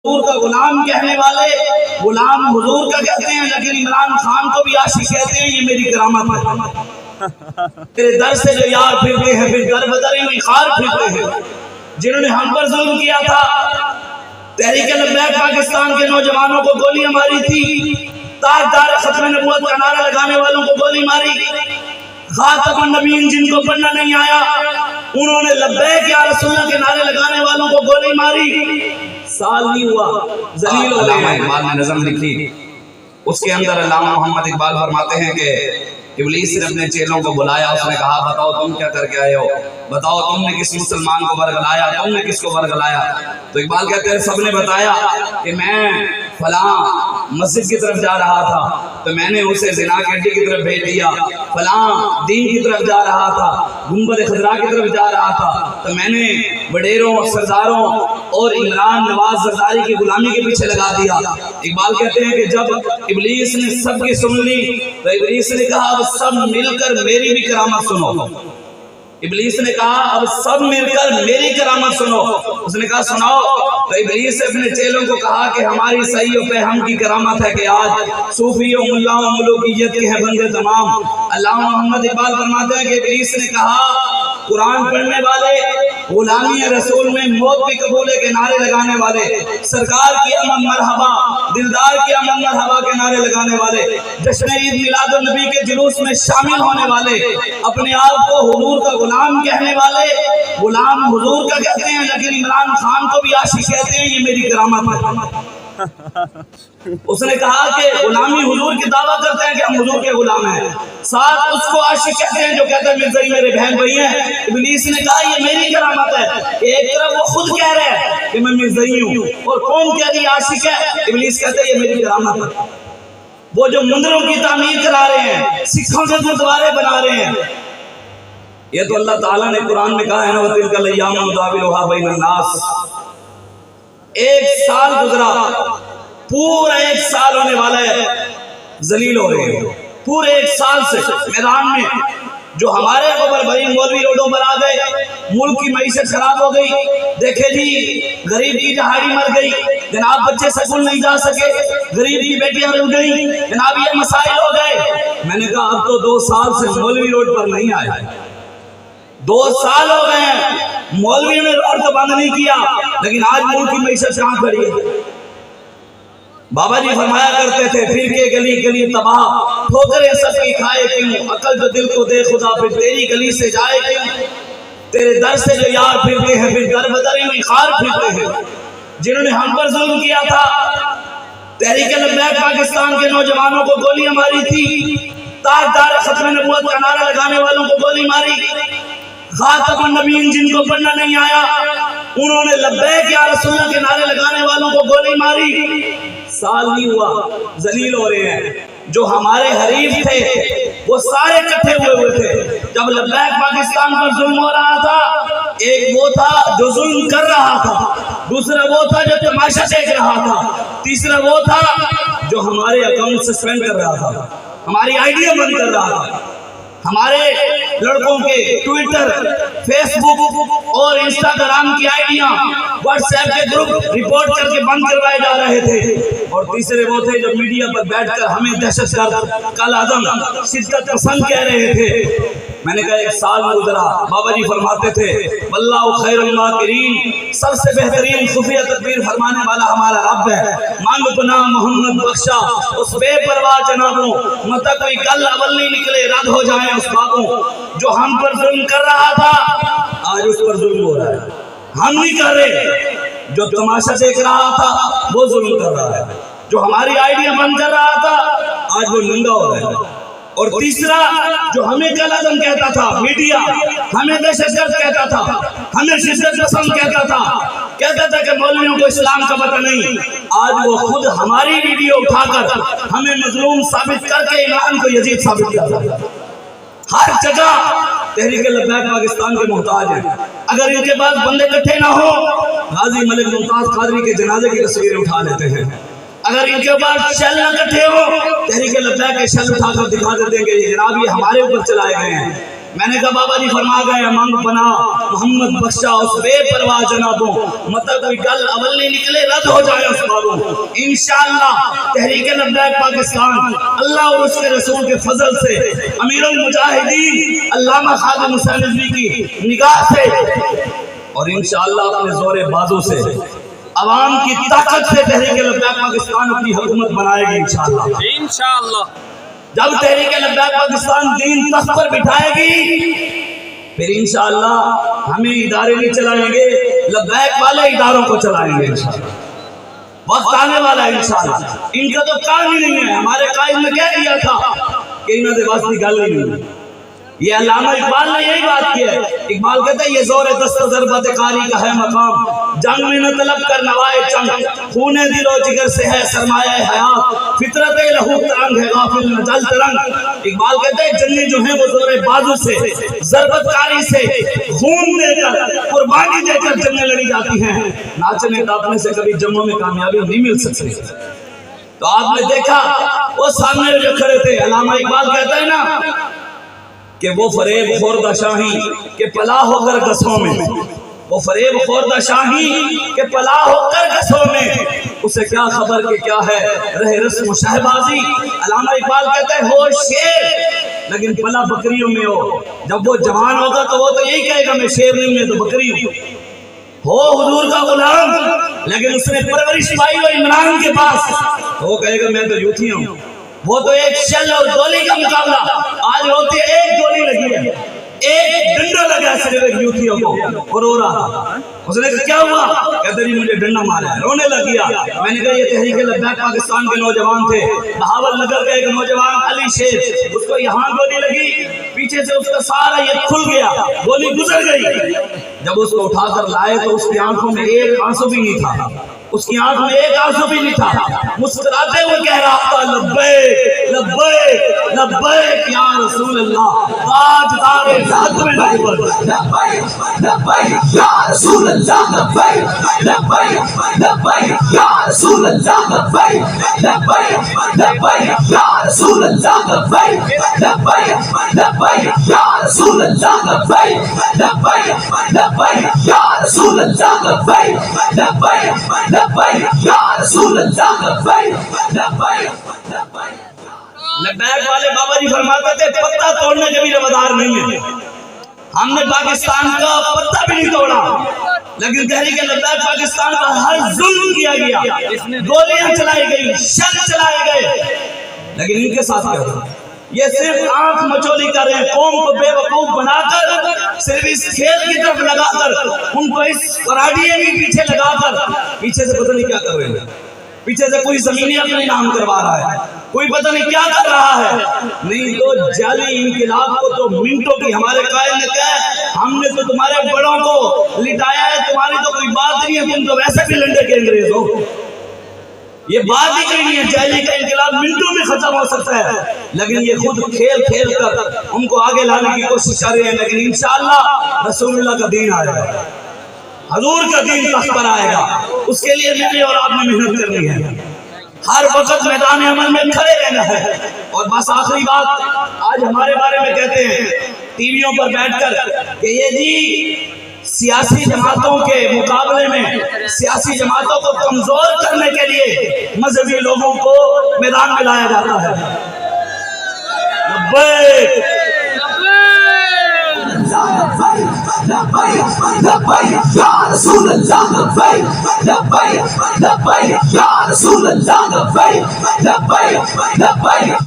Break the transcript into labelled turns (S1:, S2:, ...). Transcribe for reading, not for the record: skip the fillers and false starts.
S1: حضور کا غلام کہنے والے غلام حضور کا کہتے ہیں، لیکن عمران خان کو بھی عاشق کہتے ہیں۔ یہ میری کرامت ہے۔ تیرے در سے جو یار پھرتے ہیں پھر در بدر میں خار پھرتے ہیں، جنہوں نے ہم پر ظلم کیا تھا، تحریک لبیک پاکستان کے نوجوانوں کو گولیاں ماری تھی، تاجدار ختم نبوت کا نعرہ لگانے والوں کو گولی ماری، خاتم النبیین جن کو پڑھنا نہیں آیا انہوں نے لبیک یا رسول اللہ کے نعرے لگانے والوں کو گولی ماری۔ سال نہیں ہوا ذلیل ہو گئے۔ اقبال نے نظم لکھی، اس کے اندر علامہ محمد اقبال فرماتے ہیں کہ ابلیس نے اپنے چیلوں کو بلایا، اس نے کہا بتاؤ تم کیا کر کے آئے ہو، بتاؤ تم نے کس مسلمان کو برگلایا، تم نے کس کو برگلایا؟ تو اقبال کہتے ہیں سب نے بتایا کہ میں فلاں مسجد کی طرف جا رہا تھا تو میں نے اسے زنا کی اڈی کی طرف بھیج دیا، فلاں دین کی طرف جا رہا تھا، گنبد خضرا کی طرف جا رہا تھا تو میں نے وڈیروں سرداروں اور عمران نواز زرداری کی غلامی کے پیچھے لگا دیا۔ اقبال کہتے ہیں کہ جب ابلیس نے سب کی سن لی تو ابلیس نے کہا اب سب مل کر میری بھی کرامت سنو۔ ابلیس نے کہا اب سب مل کر میری کرامت سنو۔ اس نے کہا سناؤ۔ تو ابلیس نے اپنے چیلوں کو کہا کہ ہماری صحیح و ہم کی کرامت ہے کہ آج صوفی و ملا و ملوکیت کے ہیں بندے تمام۔ علامہ محمد اقبال فرماتے ہیں کہ ابلیس نے کہا قرآن پڑھنے والے، غلامی رسول میں موت بھی قبول کے نعرے لگانے والے، سرکار کی امن مرحبا، دلدار کی امن مرحبا کے نعرے لگانے والے، جشن عید میلاد النبی کے جلوس میں شامل ہونے والے، اپنے آپ کو حضور کا غلام کہنے والے غلام حضور کا کہتے ہیں، لیکن عمران خان کو بھی عاشق کہتے ہیں۔ یہ میری کرامت ہے۔ اس نے کہا کہ غلامی حضور کی دعویٰ کرتے ہیں کہ ہم حضور کے غلام ہیں، ساتھ اس کو عاشق کہتے ہیں جو کہتے ہیں مرزائی میرے بہن بھائی ہیں۔ ابلیس نے کہا یہ میری کرامت ہے کہ ایک طرف وہ خود کہہ رہے ہیں کہ میں مرزائی ہوں اور قوم کہہ رہی عاشق ہے، ابلیس کہتے ہیں یہ میری کرامت ہے۔ وہ جو مندروں کی تعمیر کرا رہے ہیں، سکھوں سے گردوارے بنا رہے ہیں، یہ تو اللہ تعالیٰ نے قرآن میں کہا ہے نا وَتِلْكَ الْأَيَّامُ نُدَاوِلُهَا بَيْنَ النَّاسِ۔ ایک سال گزرا، پورا ایک سال ہونے والا ہے، ذلیل ہو رہے ہیں پورے ایک سال سے میدان میں۔ جو ہمارے خبر بھائی مولوی روڈوں پر آ گئے، ملک کی معیشت خراب ہو گئی، دیکھے جی غریب کی دہاڑی مر گئی، جناب بچے سکول نہیں جا سکے، غریب کی بیٹیاں رل گئی، جناب یہ مسائل ہو گئے۔ میں نے کہا اب تو 2 سال سے مولوی روڈ پر نہیں آئے، 2 سال ہو گئے ہیں مولوی نے روڈ تو بند نہیں کیا، لیکن آج ملک کی معیشت کہاں کھڑی ہے؟ بابا جی فرمایا کرتے تھے پھر کے گلی گلی تباہ، ٹھوکریں سب کی کھائے کیوں، عقل جو دل کو دے خدا پھر تیری گلی سے جائے کیوں، تیرے در سے جو یار پھرتے ہیں پھر در بدر میں خار پھرتے ہیں، جنہوں نے ہم پر ظلم کیا تھا، تحریک لبیک پاکستان کے نوجوانوں کو گولیاں ماری تھی، تاجدار ختم نبوت کا نعرہ لگانے والوں کو گولی ماری، خاتم النبیین جن کو پڑھنا نہیں آیا انہوں نے لبیک یا رسول اللہ کے نعرے لگانے والوں کو گولی ماری۔ سال نہیں ہوا ذلیل ہو رہے ہیں۔ جو ہمارے حریف تھے وہ سارے اکٹھے ہوئے تھے جب لبیک پاکستان پر ظلم ہو رہا تھا۔ ایک وہ تھا جو ظلم کر رہا تھا، دوسرا وہ تھا جو تماشا دیکھ رہا تھا، تیسرا وہ تھا جو ہمارے اکاؤنٹ سسپینڈ کر رہا تھا، ہماری آئیڈیا بند کر رہا تھا، ہمارے لڑکوں کے ٹویٹر، فیس بک اور انسٹاگرام کی آئیڈیاں، واٹس ایپ کے گروپ رپورٹ کر کے بند کروائے جا رہے تھے، اور تیسرے وہ تھے جو میڈیا پر بیٹھ کر ہمیں دہشت گرد، کالعدم، شدت پسند کہہ رہے تھے۔ میں نے کہا 1 سال گزرا، بابا جی فرماتے تھے واللہ خیر الماکرین، سب سے بہترین خفیہ تدبیر فرمانے والا ہمارا رب ہے۔ مانگ پناہ محمد بخشا اس بے پرواہ جنابوں، متا کوئی کل اول نہیں نکلے رد ہو جائیں اس بابوں۔ جو ہم پر ظلم کر رہا تھا آج اس پر ظلم ہو رہا ہے، ہم نہیں کر رہے۔ جو تماشا دیکھ رہا تھا وہ ظلم کر رہا ہے، جو ہماری آئیڈیا بند کر رہا تھا آج وہ ننگا ہو رہا ہے۔ اور تیسرا جو ہمیں کالعدم کہتا تھا میڈیا، ہمیں دہشت گرد کہتا تھا، ہمیں شدت پسند کہتا تھا کہ مولویوں کو اسلام کا پتہ نہیں، آج وہ خود ہماری ویڈیو اٹھا کر ہمیں مظلوم ثابت کر کے ایمان کو یزید ثابت کر رہا ہے۔ ہر جگہ تحریک لبیک پاکستان کے محتاج ہیں۔ اگر ان کے پاس بندے اکٹھے نہ ہو غازی ملک ممتاز قادری کے جنازے کی تصویریں اٹھا لیتے ہیں۔ اگر ان کے پاس شل نہ اکٹھے ہو تحریک لبیک کے شل اٹھا کر دکھا دیتے ہیں کہ یہ جناب یہ ہمارے اوپر چلائے گئے ہیں۔ میں نے کہا بابا جی فرما گئے مانگ بنا محمد بخشا اس بے پرواہ جنابوں، مطلب کوئی گل اول نہیں نکلے رد ہو جائے اس بابوں۔ انشاءاللہ تحریک لبیک پاکستان اللہ اور اس کے رسول کے فضل سے امیر المجاہدین علامہ خادم حسین رضوی کی نگاہ سے اور انشاءاللہ اپنے زور بازو سے عوام کی طاقت سے تحریک لبیک پاکستان اپنی حکومت بنائے گی انشاءاللہ۔ جب تحریک لبیک پاکستان دین تخت پر بٹھائے گی پھر انشاءاللہ ہمیں ادارے نہیں چلائیں گے، لبیک والے اداروں کو چلائیں گے انشاءاللہ۔ وقت آنے والا ہے انشاءاللہ۔ ان کا تو کام ہی نہیں ہے، ہمارے قائد نے کہہ دیا تھا کہ انہوں نے واسطی گل ہی نہیں ہے۔ یہ علامہ اقبال نے یہی بات کی ہے۔ اقبال کہتا ہے یہ زور دست ضربت قاری کا ہے مقام، جنگ میں نہ طلب کر نوائے چنگ، خون دل و جگر سے ہے سرمایہ حیات، فطرت لہو ترنگ ہے غافل نہ جل ترنگ۔ اقبال کہتا ہے جنگیں جو ہیں وہ زور بازو سے، ضربت قاری سے، خون دے کر، قربانی دے کر جنگیں لڑی جاتی ہیں۔ ناچنے ٹاپنے سے کبھی جنگوں میں کامیابی نہیں مل سکتی۔ تو آپ نے دیکھا وہ سامنے جو کھڑے تھے، علامہ اقبال کہتا ہے نا کہ وہ فریب خوردہ شاہی کہ پلا ہو کر گسوں میں، وہ فریب خوردہ شاہی کہ پلا ہو کر گسوں میں، اسے کیا خبر کہ کیا ہے رہ رسم و شہبازی۔ علامہ اقبال کہتے ہیں ہو شیر لیکن پلا بکریوں میں ہو، جب وہ جوان ہوگا تو وہ تو یہی کہے گا میں شیر نہیں میں تو بکری ہوں۔ ہو حضور کا غلام لیکن اس نے پرورش پائی ہو عمران کے پاس تو وہ کہے گا میں تو یوتھی ہوں۔ وہ تو ایک شل اور گولی کا مقابلہ، آج ہوتی ہے ایک گولی لگی ہے، ایک ڈنڈا لگا صرف ایک یوتھیوں کو اور رو رہا۔ اس نے کہا کیا ہوا؟ کہتے نہیں مجھے ڈنڈا مارا ہے، رونے لگ گیا۔ میں نے کہا یہ تحریک لبیک پاکستان کے نوجوان تھے، بہاول نگر کا ایک نوجوان علی شیر، اس کو یہاں گولی لگی، پیچھے سے اس کا سارا یہ کھل گیا، گولی گزر گئی۔ جب اس کو اٹھا کر لائے تو اس کی آنکھوں میں ایک آنسو بھی نہیں تھا، اس کی آنکھ میں ایک آنسو بھی نہیں تھا، مسکراتے ہوئے کہہ رہا تھا لبیک لبیک لبیک یا رسول اللہ، تاجدار ذات میں نبوت،
S2: لبیک لبیک یا رسول اللہ، لبیک لبیک لبیک یا رسول اللہ، لبیک لبیک لبیک یا رسول اللہ، لبیک لبیک لبیک یا رسول اللہ، لبیک لبیک لبیک یا رسول اللہ، لبیک لبیک لبیک یا رسول اللہ، لبیک لبیک لبیک۔
S1: لبیک والے بابا جی فرماتے تھے پتہ توڑنے کے بھی روادار نہیں ہے، ہم نے پاکستان کا پتہ بھی نہیں توڑا لیکن تحریک لبیک پاکستان کا ہر ظلم کیا گیا، گولیاں چلائی گئی، شر چلائے گئے، لیکن ان کے ساتھ کیا تھا؟ یہ صرف آنکھ مچولی کر رہے ہیں، قوم کو بے وقوف بنا کر، صرف اس کھیل کی طرف لگا کر، ان کو اس پراڈیے میں پیچھے لگا کر، پیچھے سے پتہ نہیں کیا کر رہے ہیں، پیچھے سے کوئی زمینی اپنے نام کروا رہا ہے، کوئی پتہ نہیں کیا کر رہا ہے۔ نہیں تو جعلی انقلاب کو تو منٹوں کی، ہمارے قائد نے کہا ہم نے تو تمہارے بڑوں کو لٹایا ہے، تمہاری تو کوئی بات نہیں ہے، تم تو ویسے بھی لنڈے کے انگریز ہو، یہ بات ہی نہیں ہے۔ جعلی کا انقلاب منٹوں میں ختم ہو سکتا ہے لیکن یہ خود کھیل کھیل کر ہم کو آگے لانے کی کوشش کر رہے ہیں، لیکن انشاءاللہ رسول اللہ کا دین آئے گا، حضور کا دین تخت پر آئے گا، اس کے لیے مجھے اور آپ نے محنت کرنی ہے، ہر وقت میدان عمل میں کھڑے رہنا ہے۔ اور بس آخری بات، آج ہمارے بارے میں کہتے ہیں ٹی ویوں پر بیٹھ کر کہ یہ جی سیاسی جماعتوں کے مقابلے میں سیاسی جماعتوں کو کمزور کرنے کے لیے مذہبی لوگوں کو میدان میں لایا جاتا ہے۔ لبیک
S2: لبیک لبیک یا رسول اللہ، لبیک لبیک لبیک یا رسول اللہ، لبیک لبیک لبیک